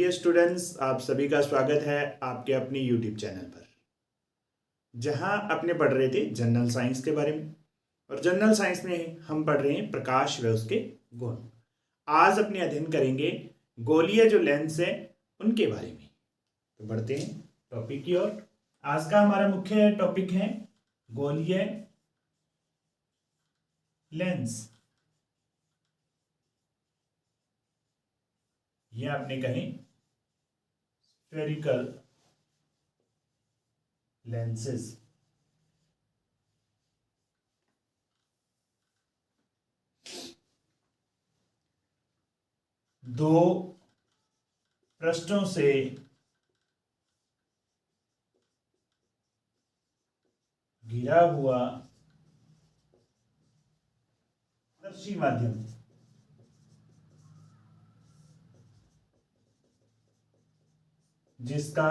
Dear students, आप सभी का स्वागत है आपके अपने यूट्यूब चैनल पर, जहां अपने पढ़ रहे थे जनरल साइंस के बारे में। और जनरल साइंस में हम पढ़ रहे हैं प्रकाश व उसके गुण। आज अपने अध्ययन करेंगे गोलीय जो लेंस है उनके बारे में। तो बढ़ते हैं टॉपिक की ओर। आज का हमारा मुख्य टॉपिक है गोलीय लेंस, यह आपने कहें स्फेरिकल लेंसेज। दो पृष्ठों से घिरा हुआ पारदर्शी माध्यम जिसका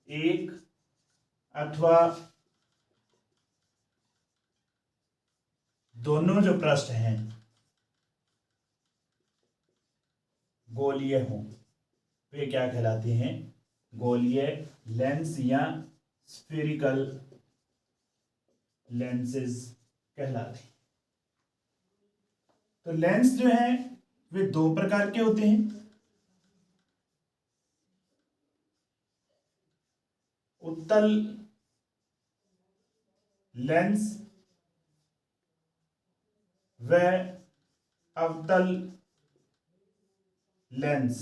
एक अथवा दोनों जो पृष्ठ हैं गोलीय हों, वे क्या कहलाते हैं? गोलीय लेंस या स्फेरिकल लेंसेज कहलाते हैं। तो लेंस जो है वे दो प्रकार के होते हैं। उत्तल लेंस व अवतल लेंस।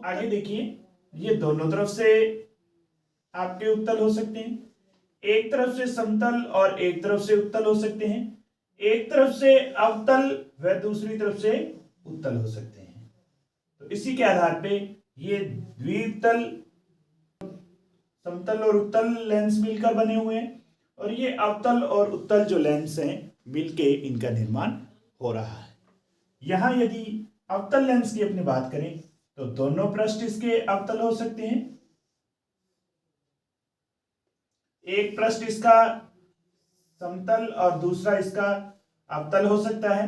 आगे देखिए, ये दोनों तरफ से आपके उत्तल हो सकते हैं, एक तरफ से समतल और एक तरफ से उत्तल हो सकते हैं, एक तरफ से अवतल व दूसरी तरफ से उत्तल हो सकते हैं। तो इसी के आधार पे ये द्वितल समतल और उत्तल लेंस मिलकर बने हुए हैं, और ये अवतल और उत्तल जो लेंस हैं मिलके इनका निर्माण हो रहा है। यहां यदि अवतल लेंस की अपनी बात करें तो दोनों पृष्ठ इसके अवतल हो सकते हैं। एक पृष्ठ इसका समतल और दूसरा इसका अवतल हो सकता है।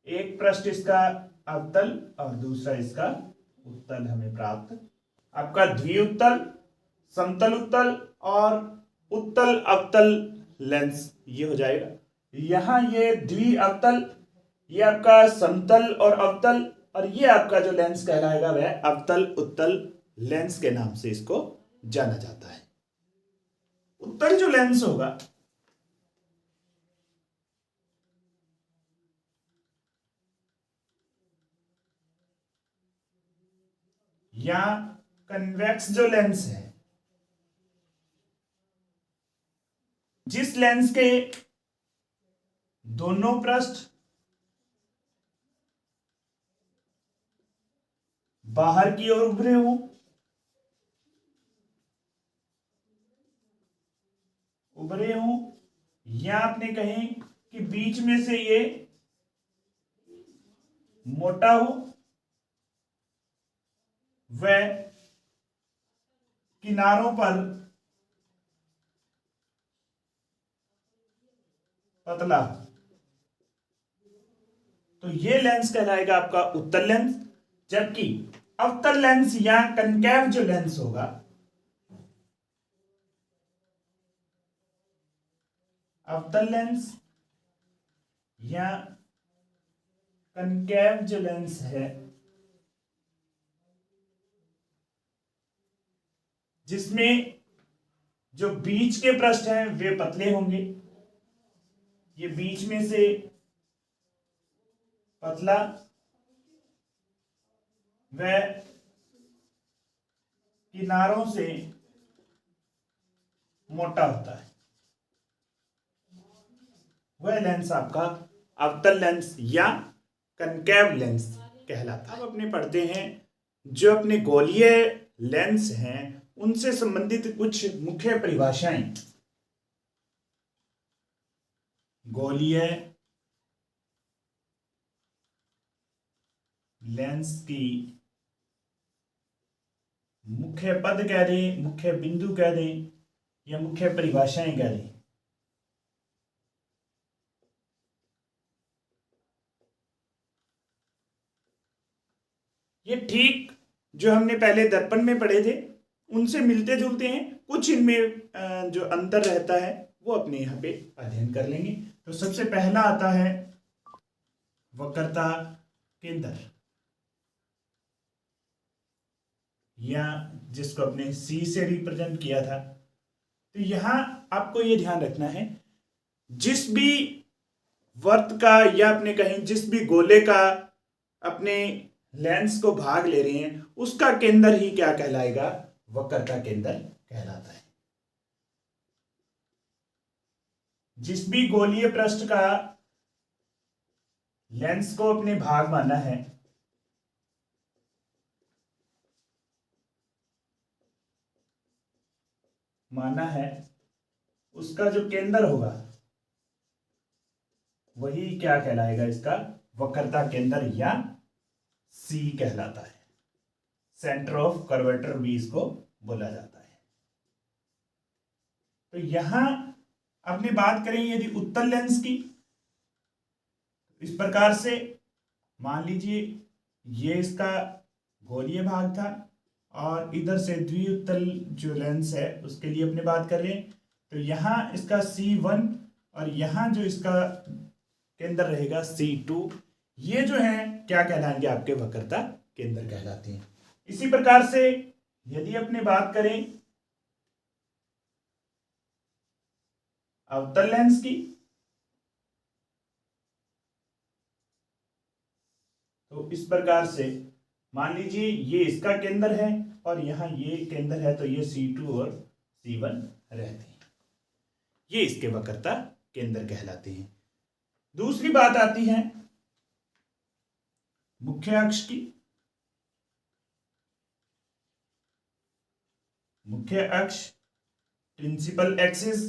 एक पृष्ठ इसका अवतल और दूसरा इसका उत्तल हमें प्राप्त। आपका द्विउत्तल, समतल उत्तल और उत्तल अवतल लेंस ये हो जाएगा। यहां ये द्विअवतल, ये आपका समतल और अवतल, और ये आपका जो लेंस कहलाएगा वह अवतल उत्तल लेंस के नाम से इसको जाना जाता है। उत्तल जो लेंस होगा या कन्वेक्स जो लेंस है, जिस लेंस के दोनों पृष्ठ बाहर की ओर उभरे हो, या आपने कहें कि बीच में से ये मोटा हो व किनारों पर पतला, तो ये लेंस कहलाएगा आपका उत्तल लेंस। जबकि अवतल लेंस या कनकेव जो लेंस होगा, अवतल लेंस या कनकेव जो लेंस है, जिसमें जो बीच के पृष्ठ हैं वे पतले होंगे, ये बीच में से पतला व किनारों से मोटा होता है, वह लेंस आपका अवतल लेंस या कनकेव लेंस कहलाता है। अब अपने पढ़ते हैं जो अपने गोलीय लेंस हैं उनसे संबंधित कुछ मुख्य परिभाषाएं। गोलीय लेंस की मुख्य पद कह दें, मुख्य बिंदु कह दें या मुख्य परिभाषाएं कह दें। ये ठीक जो हमने पहले दर्पण में पढ़े थे उनसे मिलते जुलते हैं, कुछ इनमें जो अंतर रहता है वो अपने यहाँ पे अध्ययन कर लेंगे। तो सबसे पहला आता है वक्रता केंद्र, या जिसको अपने सी से रिप्रेजेंट किया था। तो यहां आपको ये ध्यान रखना है, जिस भी वर्त का या अपने कहीं जिस भी गोले का अपने लेंस को भाग ले रहे हैं उसका केंद्र ही क्या कहलाएगा, वक्रता केंद्र कहलाता है। जिस भी गोलीय पृष्ठ का लेंस को अपने भाग माना है उसका जो केंद्र होगा वही क्या कहलाएगा, इसका वक्रता केंद्र या सी कहलाता है। सेंटर ऑफ कर्वेचर भी इसको बोला जाता है। तो यहां अपनी बात करें यदि उत्तल लेंस की, इस प्रकार से मान लीजिए ये इसका गोलीय भाग था और इधर से द्विउत्तल जो लेंस है उसके लिए अपने बात कर रहे हैं। तो यहां इसका C1 और यहां जो इसका केंद्र रहेगा C2, ये जो है क्या कहलाएंगे, आपके वक्रता केंद्र कहलाते हैं। इसी प्रकार से यदि अपने बात करें अवतल लेंस की, तो इस प्रकार से मान लीजिए ये इसका केंद्र है और यहां ये केंद्र है, तो ये C2 और C1 रहते हैं, ये इसके वक्रता केंद्र कहलाते हैं। दूसरी बात आती है मुख्य अक्ष की। मुख्य अक्ष प्रिंसिपल एक्सिस,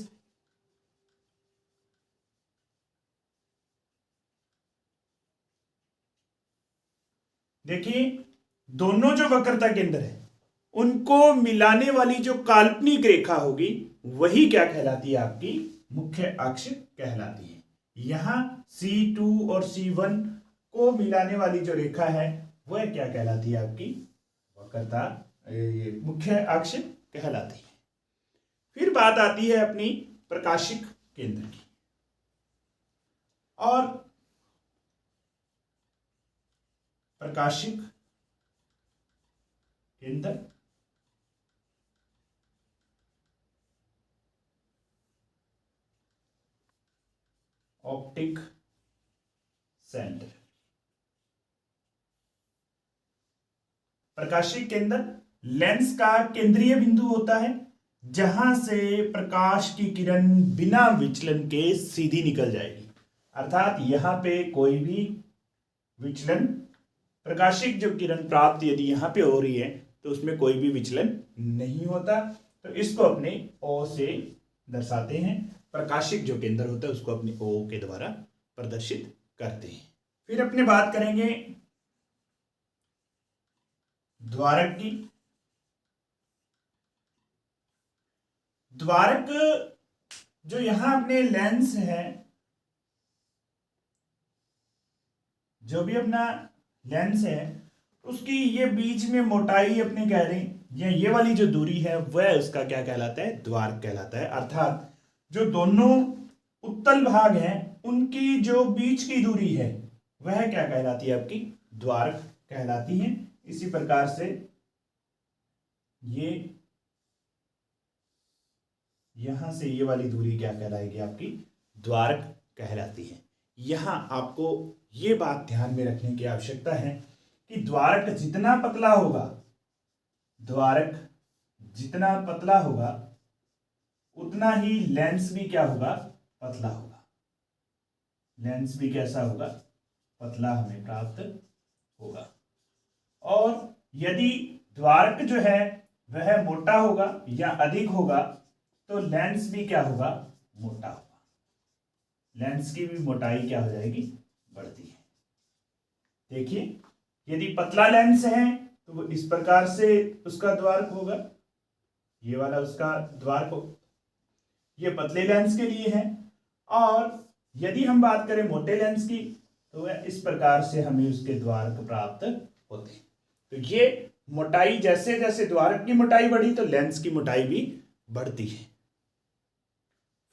देखिए दोनों जो वक्रता केंद्र है उनको मिलाने वाली जो काल्पनिक रेखा होगी वही क्या कहलाती है, आपकी मुख्य अक्ष कहलाती है। यहां C2 और C1 को मिलाने वाली जो रेखा है वह क्या कहलाती है, आपकी वक्रता मुख्य अक्ष कहलाती है। फिर बात आती है अपनी प्रकाशिक केंद्र की, और प्रकाशिक केंद्र ऑप्टिक सेंटर। प्रकाशिक केंद्र लेंस का केंद्रीय बिंदु होता है जहां से प्रकाश की किरण बिना विचलन के सीधी निकल जाएगी, अर्थात यहां पे कोई भी विचलन, प्रकाशिक जो किरण प्राप्त यदि यहां पे हो रही है तो उसमें कोई भी विचलन नहीं होता। तो इसको अपने O से दर्शाते हैं, प्रकाशिक जो केंद्र होता है उसको अपने O के द्वारा प्रदर्शित करते हैं। फिर अपने बात करेंगे द्वारक की। द्वारक जो यहां अपने लेंस है, जो भी अपना लेंस है उसकी ये बीच में मोटाई अपने कह रहे हैं, या ये वाली जो दूरी है वह उसका क्या कहलाता है, द्वारक कहलाता है। अर्थात जो दोनों उत्तल भाग हैं उनकी जो बीच की दूरी है वह क्या कहलाती है, आपकी द्वारक कहलाती है। इसी प्रकार से ये यहां से ये वाली दूरी क्या कहलाएगी, आपकी द्वारक कहलाती है। यहां आपको ये बात ध्यान में रखने की आवश्यकता है कि द्वारक जितना पतला होगा, द्वारक जितना पतला होगा उतना ही लेंस भी क्या होगा, पतला होगा। लेंस भी कैसा होगा, पतला हमें प्राप्त होगा। और यदि द्वारक जो है वह मोटा होगा या अधिक होगा तो लेंस भी क्या होगा, मोटा होगा। लेंस की भी मोटाई क्या हो जाएगी, बढ़ती है। देखिए यदि पतला लेंस है तो वो इस प्रकार से उसका द्वारक होगा, ये वाला उसका द्वारक होगा, ये पतले लेंस के लिए है। और यदि हम बात करें मोटे लेंस की तो वह इस प्रकार से हमें उसके द्वारक प्राप्त होते हैं। तो ये मोटाई, जैसे जैसे द्वारक की मोटाई बढ़ी तो लेंस की मोटाई भी बढ़ती है।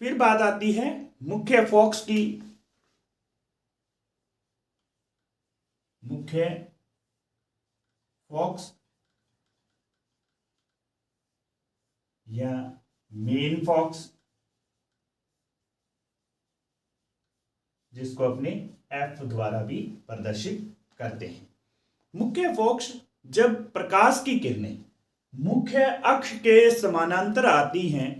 फिर बात आती है मुख्य फोकस की। मुख्य फोकस या मेन फोकस, जिसको अपने एफ द्वारा भी प्रदर्शित करते हैं। मुख्य फोकस, जब प्रकाश की किरणें मुख्य अक्ष के समानांतर आती हैं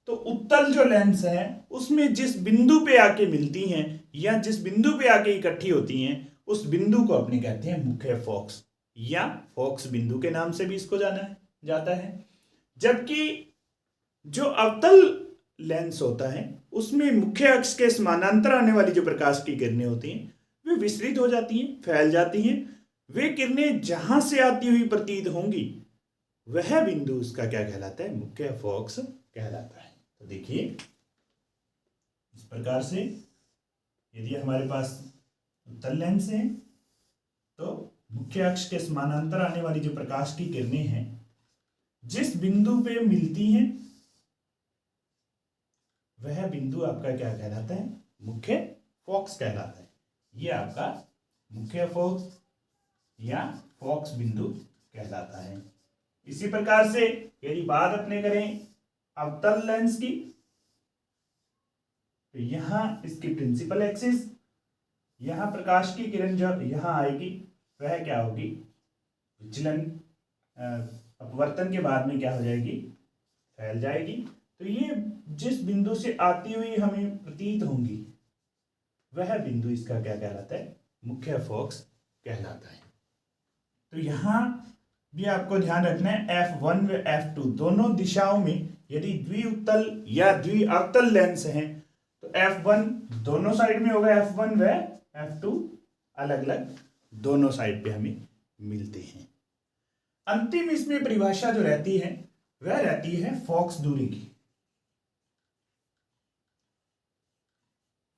तो उत्तल जो लेंस है उसमें जिस बिंदु पे आके मिलती हैं या जिस बिंदु पे आके इकट्ठी होती हैं उस बिंदु को अपने कहते हैं मुख्य फोकस या फोकस बिंदु के नाम से भी इसको जाना जाता है। जबकि जो अवतल लेंस होता है उसमें मुख्य अक्ष के समानांतर आने वाली जो प्रकाश की किरणें होती हैं वे विस्तृत हो जाती हैं, फैल जाती हैं। वे किरणें जहां से आती हुई प्रतीत होंगी वह बिंदु उसका क्या कहलाता है? मुख्य फोकस कहलाता है। तो देखिए इस प्रकार से यदि हमारे पास उत्तल लेंस है तो मुख्य अक्ष के समानांतर आने वाली जो प्रकाश की किरणें हैं जिस बिंदु पे मिलती हैं वह बिंदु आपका क्या कहलाता है? मुख्य फोकस कहलाता है। यह आपका मुख्य फोकस या फोकस बिंदु कहलाता है। इसी प्रकार से यदि बात अपने करें अवतल लेंस की तो यहां इसकी प्रिंसिपल एक्सिस, यहां प्रकाश की किरण जब यहां आएगी वह क्या होगी? विचलन, अपवर्तन के बाद में क्या हो जाएगी? फैल जाएगी। तो ये जिस बिंदु से आती हुई हमें प्रतीत होंगी वह बिंदु इसका क्या कहलाता है? मुख्य फोकस कहलाता है। तो यहां भी आपको ध्यान रखना है F1 व F2 दोनों दिशाओं में यदि द्विउत्तल या द्विअवतल लेंस हैं तो F1 दोनों साइड में होगा, F1 व F2 अलग अलग दोनों साइड पे हमें मिलते हैं। अंतिम इसमें परिभाषा जो रहती है वह रहती है फोकस दूरी की।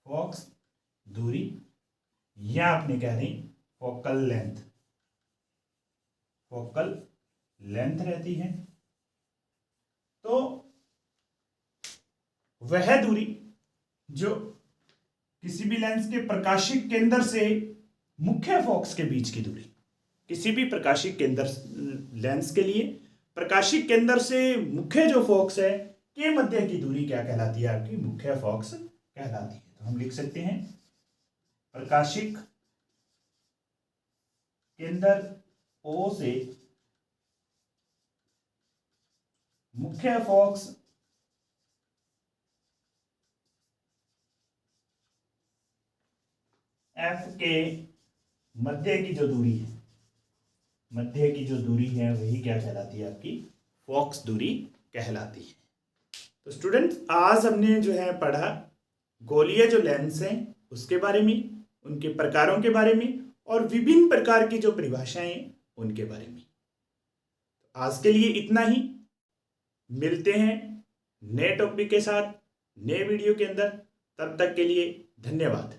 फोकस दूरी या आपने कह दें फोकल लेंथ, फोकल लेंथ रहती है। तो वह दूरी जो किसी भी लेंस के प्रकाशिक केंद्र से मुख्य फोकस के बीच की दूरी, किसी भी प्रकाशिक केंद्र लेंस के लिए प्रकाशिक केंद्र से मुख्य जो फोकस है के मध्य की दूरी क्या कहलाती है? आपकी मुख्य फोकस कहलाती है। तो हम लिख सकते हैं प्रकाशिक केंद्र O से मुख्य फोकस F के मध्य की जो दूरी है, मध्य की जो दूरी है वही क्या कहलाती है? आपकी फोकस दूरी कहलाती है। तो स्टूडेंट्स आज हमने जो है पढ़ा गोलीय जो लेंस हैं उसके बारे में, उनके प्रकारों के बारे में और विभिन्न प्रकार की जो परिभाषाएं हैं उनके बारे में। आज के लिए इतना ही। मिलते हैं नए टॉपिक के साथ नए वीडियो के अंदर। तब तक के लिए धन्यवाद।